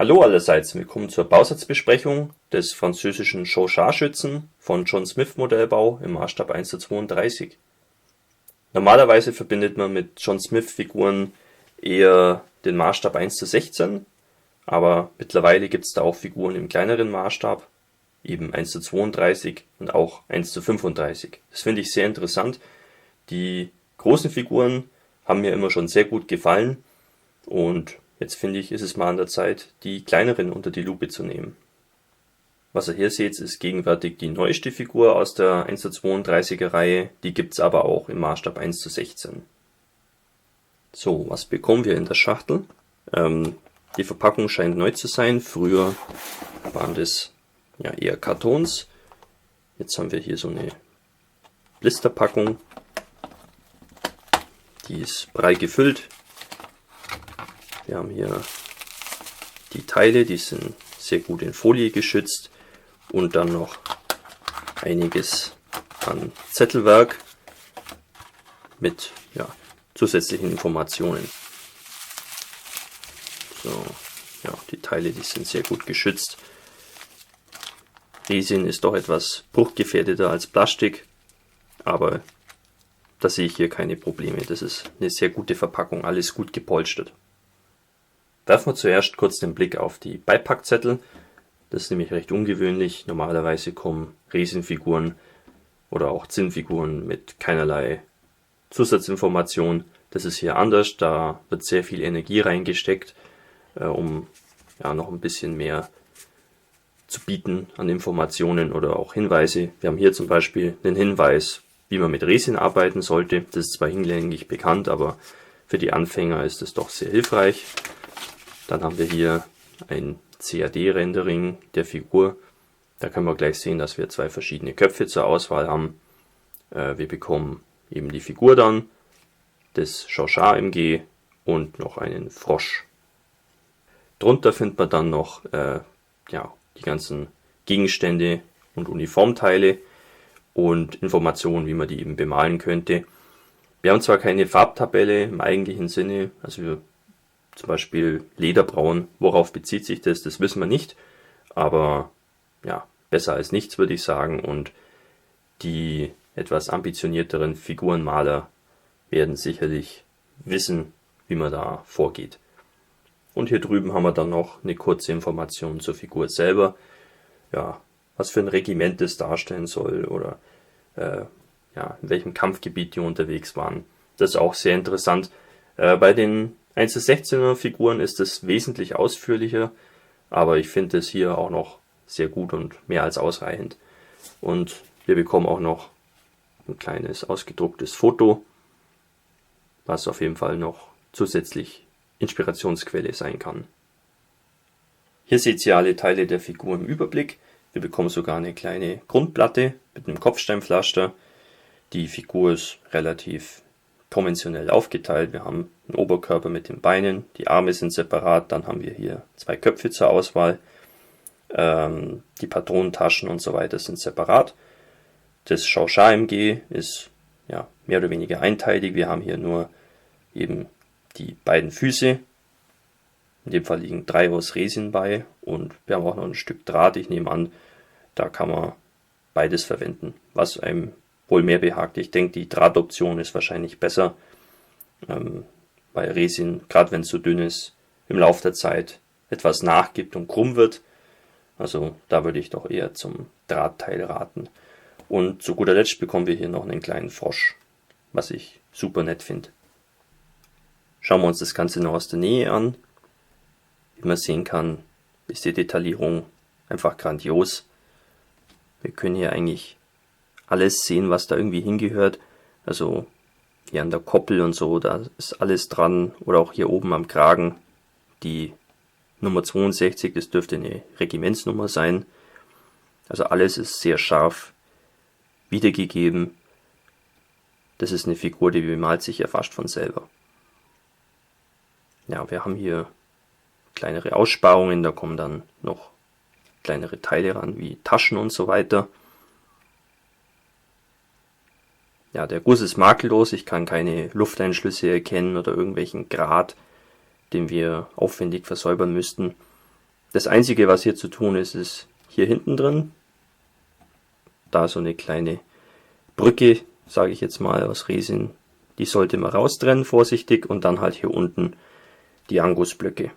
Hallo allerseits, willkommen zur Bausatzbesprechung des französischen Chauchat-Schützen von John Smith Modellbau im Maßstab 1:32. Normalerweise verbindet man mit John Smith Figuren eher den Maßstab 1:16, aber mittlerweile gibt es da auch Figuren im kleineren Maßstab, eben 1:32 und auch 1:35. Das finde ich sehr interessant. Die großen Figuren haben mir immer schon sehr gut gefallen und jetzt finde ich, ist es mal an der Zeit, die kleineren unter die Lupe zu nehmen. Was ihr hier seht, ist gegenwärtig die neueste Figur aus der 1:32er Reihe, die gibt es aber auch im Maßstab 1:16. So, was bekommen wir in der Schachtel? Die Verpackung scheint neu zu sein, früher waren das ja eher Kartons. Jetzt haben wir hier so eine Blisterpackung, die ist prall gefüllt. Wir haben hier die Teile, die sind sehr gut in Folie geschützt und dann noch einiges an Zettelwerk mit zusätzlichen Informationen. So, ja, die Teile, die sind sehr gut geschützt. Resin ist doch etwas bruchgefährdeter als Plastik, aber da sehe ich hier keine Probleme. Das ist eine sehr gute Verpackung, alles gut gepolstert. Werfen wir zuerst kurz den Blick auf die Beipackzettel. Das ist nämlich recht ungewöhnlich. Normalerweise kommen Resinfiguren oder auch Zinnfiguren mit keinerlei Zusatzinformation. Das ist hier anders. Da wird sehr viel Energie reingesteckt, um noch ein bisschen mehr zu bieten an Informationen oder auch Hinweise. Wir haben hier zum Beispiel einen Hinweis, wie man mit Resin arbeiten sollte. Das ist zwar hinlänglich bekannt, aber für die Anfänger ist es doch sehr hilfreich. Dann haben wir hier ein CAD-Rendering der Figur. Da können wir gleich sehen, dass wir zwei verschiedene Köpfe zur Auswahl haben. Wir bekommen eben die Figur dann, das Chauchat MG und noch einen Frosch. Drunter findet man dann noch die ganzen Gegenstände und Uniformteile und Informationen, wie man die eben bemalen könnte. Wir haben zwar keine Farbtabelle im eigentlichen Sinne, also zum Beispiel Lederbraun, worauf bezieht sich das? Das wissen wir nicht, aber ja, besser als nichts, würde ich sagen. Und die etwas ambitionierteren Figurenmaler werden sicherlich wissen, wie man da vorgeht. Und hier drüben haben wir dann noch eine kurze Information zur Figur selber, ja, was für ein Regiment es darstellen soll oder in welchem Kampfgebiet die unterwegs waren. Das ist auch sehr interessant. Bei den 1:16er Figuren ist es wesentlich ausführlicher, aber ich finde es hier auch noch sehr gut und mehr als ausreichend. Und wir bekommen auch noch ein kleines ausgedrucktes Foto, was auf jeden Fall noch zusätzlich Inspirationsquelle sein kann. Hier seht ihr alle Teile der Figur im Überblick. Wir bekommen sogar eine kleine Grundplatte mit einem Kopfsteinpflaster. Die Figur ist relativ konventionell aufgeteilt. Wir haben einen Oberkörper mit den Beinen, die Arme sind separat, dann haben wir hier zwei Köpfe zur Auswahl, die Patronentaschen und so weiter sind separat. Das Chauchat MG ist mehr oder weniger einteilig. Wir haben hier nur eben die beiden Füße. In dem Fall liegen 3 aus Resin bei und wir haben auch noch ein Stück Draht. Ich nehme an, da kann man beides verwenden, was einem wohl mehr behagt. Ich denke, die Drahtoption ist wahrscheinlich besser, weil Resin, gerade wenn es so dünn ist, im Laufe der Zeit etwas nachgibt und krumm wird. Also da würde ich doch eher zum Drahtteil raten. Und zu guter Letzt bekommen wir hier noch einen kleinen Frosch, was ich super nett finde. Schauen wir uns das Ganze noch aus der Nähe an. Wie man sehen kann, ist die Detaillierung einfach grandios. Wir können hier eigentlich alles sehen, was da irgendwie hingehört. Also hier an der Koppel und so, da ist alles dran. Oder auch hier oben am Kragen die Nummer 62, das dürfte eine Regimentsnummer sein. Also alles ist sehr scharf wiedergegeben. Das ist eine Figur, die bemalt sich ja fast von selber. Ja, wir haben hier kleinere Aussparungen, da kommen dann noch kleinere Teile ran, wie Taschen und so weiter. Ja, der Guss ist makellos, ich kann keine Lufteinschlüsse erkennen oder irgendwelchen Grat, den wir aufwendig versäubern müssten. Das Einzige, was hier zu tun ist, ist hier hinten drin. Da so eine kleine Brücke, sage ich jetzt mal, aus Resin. Die sollte man raustrennen, vorsichtig, und dann halt hier unten die Angusblöcke.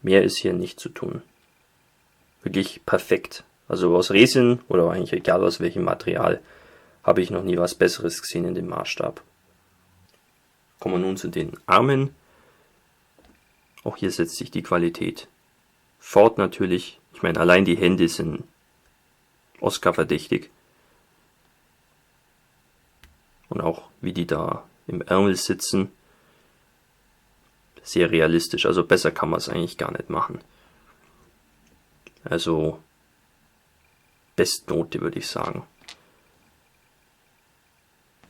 Mehr ist hier nicht zu tun. Wirklich perfekt. Also aus Resin oder eigentlich egal aus welchem Material habe ich noch nie was Besseres gesehen in dem Maßstab. Kommen wir nun zu den Armen. Auch hier setzt sich die Qualität fort natürlich. Ich meine, allein die Hände sind Oscar-verdächtig. Und auch wie die da im Ärmel sitzen, sehr realistisch. Also besser kann man es eigentlich gar nicht machen. Also Bestnote, würde ich sagen.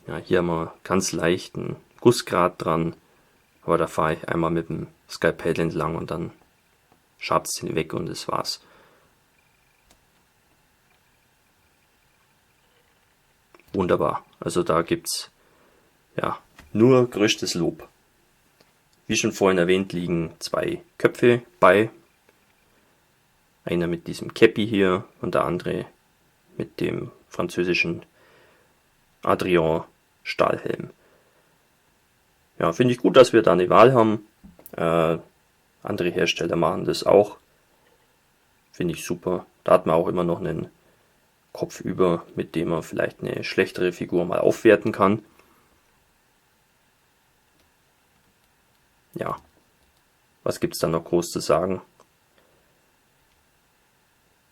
Ja, hier haben wir ganz leichten Gussgrad dran, aber da fahre ich einmal mit dem Skalpell entlang und dann schabt es den weg und das war's. Wunderbar. Also da gibt's ja nur größtes Lob. Wie schon vorhin erwähnt, liegen 2 Köpfe bei. Einer mit diesem Käppi hier und der andere mit dem französischen Adrian Stahlhelm. Ja, finde ich gut, dass wir da eine Wahl haben. Andere Hersteller machen das auch. Finde ich super. Da hat man auch immer noch einen Kopf über, mit dem man vielleicht eine schlechtere Figur mal aufwerten kann. Ja, was gibt's da noch groß zu sagen?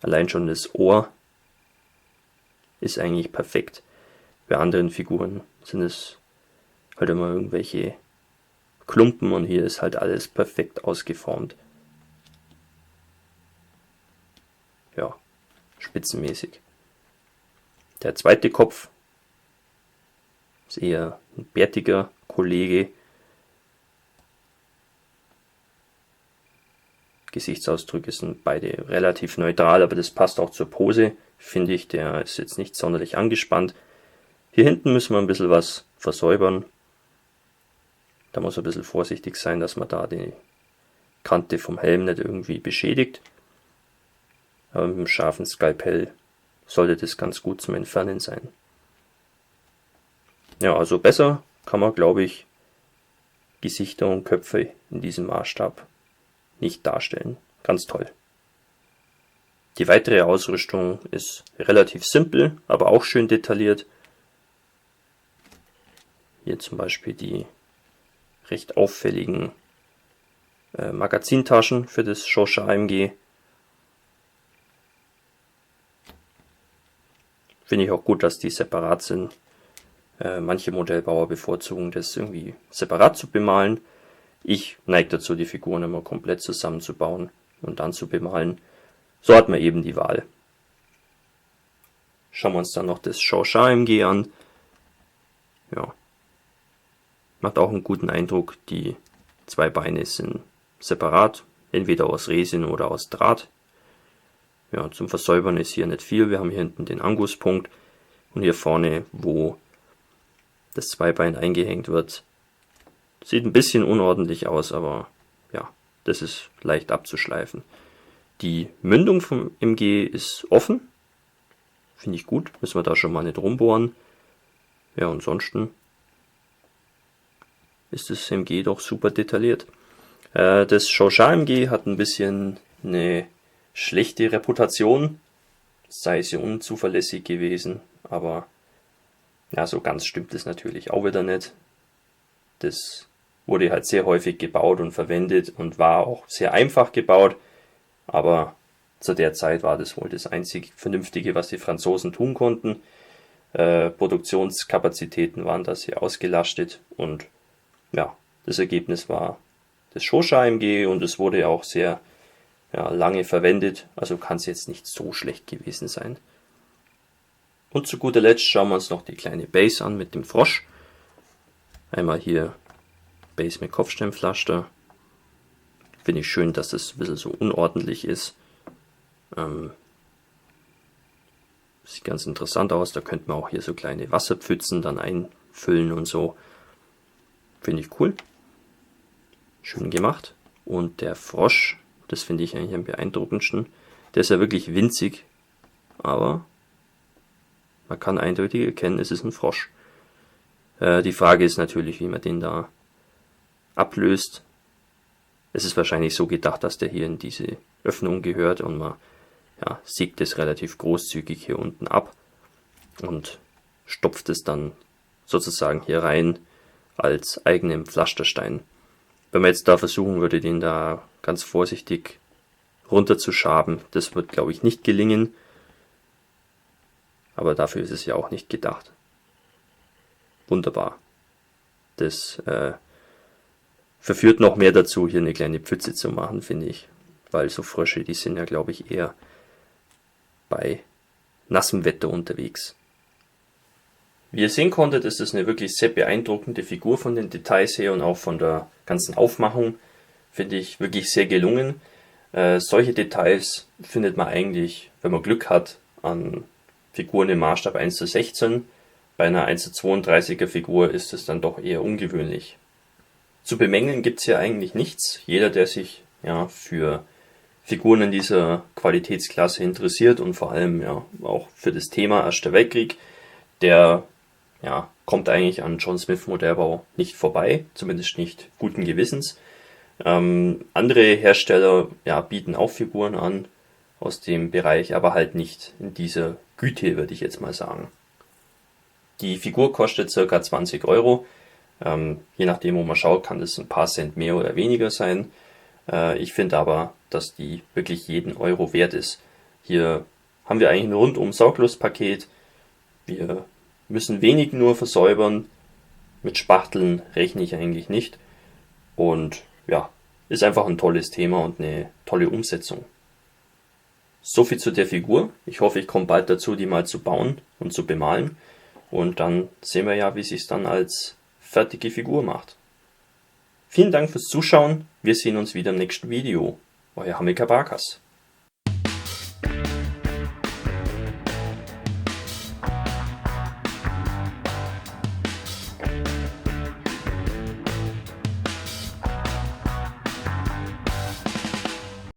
Allein schon das Ohr ist eigentlich perfekt. Bei anderen Figuren sind es halt immer irgendwelche Klumpen und hier ist halt alles perfekt ausgeformt. Ja, spitzenmäßig. Der zweite Kopf ist eher ein bärtiger Kollege. Gesichtsausdrücke sind beide relativ neutral, aber das passt auch zur Pose, finde ich. Der ist jetzt nicht sonderlich angespannt. Hier hinten müssen wir ein bisschen was versäubern. Da muss man ein bisschen vorsichtig sein, dass man da die Kante vom Helm nicht irgendwie beschädigt. Aber mit einem scharfen Skalpell sollte das ganz gut zum Entfernen sein. Ja, also besser kann man, glaube ich, Gesichter und Köpfe in diesem Maßstab nicht darstellen. Ganz toll. Die weitere Ausrüstung ist relativ simpel, aber auch schön detailliert. Hier zum Beispiel die recht auffälligen Magazintaschen für das Shosha AMG. Finde ich auch gut, dass die separat sind. Manche Modellbauer bevorzugen das irgendwie separat zu bemalen. Ich neige dazu, die Figuren immer komplett zusammenzubauen und dann zu bemalen. So hat man eben die Wahl. Schauen wir uns dann noch das Shosha AMG an. Ja, macht auch einen guten Eindruck. Die 2 Beine sind separat, entweder aus Resin oder aus Draht. Ja, zum Versäubern ist hier nicht viel. Wir haben hier hinten den Anguspunkt und hier vorne, wo das Zweibein eingehängt wird, sieht ein bisschen unordentlich aus, aber ja, das ist leicht abzuschleifen. Die Mündung vom MG ist offen. Finde ich gut. Müssen wir da schon mal nicht rumbohren. Ja, ansonsten ist das MG doch super detailliert. Das Shosha MG hat ein bisschen eine schlechte Reputation. Sei sie unzuverlässig gewesen, aber ja, so ganz stimmt es natürlich auch wieder nicht. Das wurde halt sehr häufig gebaut und verwendet und war auch sehr einfach gebaut, aber zu der Zeit war das wohl das einzig Vernünftige, was die Franzosen tun konnten. Produktionskapazitäten waren da sehr ausgelastet und ja, das Ergebnis war das Shosha AMG und es wurde auch sehr lange verwendet, also kann es jetzt nicht so schlecht gewesen sein. Und zu guter Letzt schauen wir uns noch die kleine Base an mit dem Frosch. Einmal hier Base mit Kopfsteinpflaster. Finde ich schön, dass das ein bisschen so unordentlich ist. Sieht ganz interessant aus. Da könnte man auch hier so kleine Wasserpfützen dann einfüllen und so. Finde ich cool. Schön gemacht. Und der Frosch, Das finde ich eigentlich am beeindruckendsten. Der ist ja wirklich winzig, aber man kann eindeutig erkennen, es ist ein Frosch. Die Frage ist natürlich, wie man den da ablöst. Es ist wahrscheinlich so gedacht, dass der hier in diese Öffnung gehört und man sägt es relativ großzügig hier unten ab und stopft es dann sozusagen hier rein als eigenen Pflasterstein. Wenn man jetzt da versuchen würde, den da ganz vorsichtig runterzuschaben, das wird, glaube ich, nicht gelingen. Aber dafür ist es ja auch nicht gedacht. Wunderbar. Das verführt noch mehr dazu, hier eine kleine Pfütze zu machen, finde ich. Weil so Frösche, die sind ja, glaube ich, eher bei nassem Wetter unterwegs. Wie ihr sehen konntet, ist es eine wirklich sehr beeindruckende Figur von den Details her und auch von der ganzen Aufmachung. Finde ich wirklich sehr gelungen. Solche Details findet man eigentlich, wenn man Glück hat, an Figuren im Maßstab 1:16. Bei einer 1:32er Figur ist es dann doch eher ungewöhnlich. Zu bemängeln gibt es hier eigentlich nichts. Jeder, der sich für Figuren in dieser Qualitätsklasse interessiert und vor allem auch für das Thema Erster Weltkrieg, der kommt eigentlich an John Smith Modellbau nicht vorbei, zumindest nicht guten Gewissens. Andere Hersteller bieten auch Figuren an aus dem Bereich, aber halt nicht in dieser Güte, würde ich jetzt mal sagen. Die Figur kostet ca. 20 Euro. Je nachdem, wo man schaut, kann das ein paar Cent mehr oder weniger sein. Ich finde aber, dass die wirklich jeden Euro wert ist. Hier haben wir eigentlich ein rundum sorglos Paket. Wir müssen wenig nur versäubern. Mit Spachteln rechne ich eigentlich nicht. Und ist einfach ein tolles Thema und eine tolle Umsetzung. Soviel zu der Figur. Ich hoffe, ich komme bald dazu, die mal zu bauen und zu bemalen. Und dann sehen wir ja, wie sich es dann als fertige Figur macht. Vielen Dank fürs Zuschauen. Wir sehen uns wieder im nächsten Video. Euer Hamilcar Barkas.